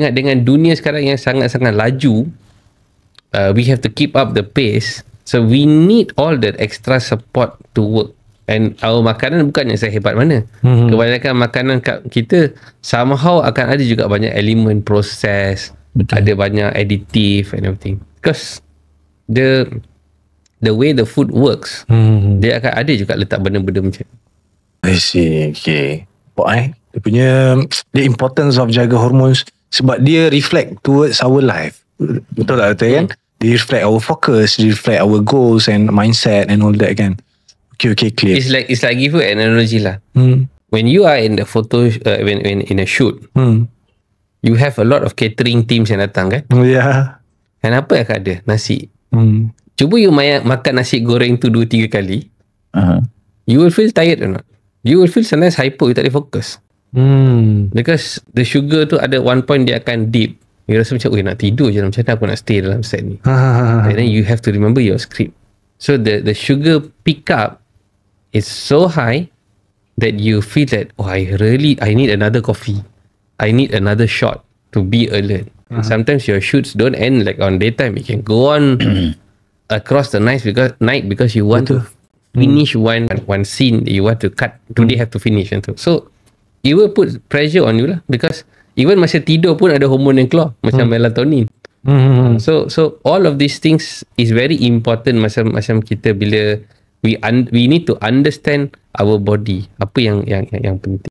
ingat dengan dunia sekarang yang sangat-sangat laju, we have to keep up the pace, so we need all that extra support to work. And our makanan bukannya sehebat mana. Kebanyakan makanan kita somehow akan ada juga banyak elemen proses. Betul. Ada banyak additive and everything. Because the way the food works, dia akan ada juga letak benda-benda macam. I see. Okay. Dia punya the importance of jaga hormones sebab dia reflect towards our life. Betul tak betul kan? They reflect our focus, they reflect our goals and mindset and all that kan. Okay, clear. It's like give you an analogy lah. When you are in the photo, when in a shoot, you have a lot of catering teams yang datang kan? Yeah. Dan apa yang akan ada? Nasi. Cuba you makan nasi goreng tu 2-3 kali. You will feel tired or not? You will feel sometimes hyper, you tak boleh fokus. Because the sugar tu ada one point dia akan dip. You rasa macam, nak tidur je, macam mana aku nak stay dalam set ni. And then you have to remember your script. So the sugar pick up is so high that you feel that, I need another coffee. I need another shot to be alert. Sometimes your shoots don't end like on daytime. You can go on across the night because you want to finish one scene you want to cut. Today have to finish. So it will put pressure on you lah, because even masa tidur pun ada hormon yang keluar macam melatonin. So all of these things is very important. Macam kita bila we need to understand our body, apa yang penting.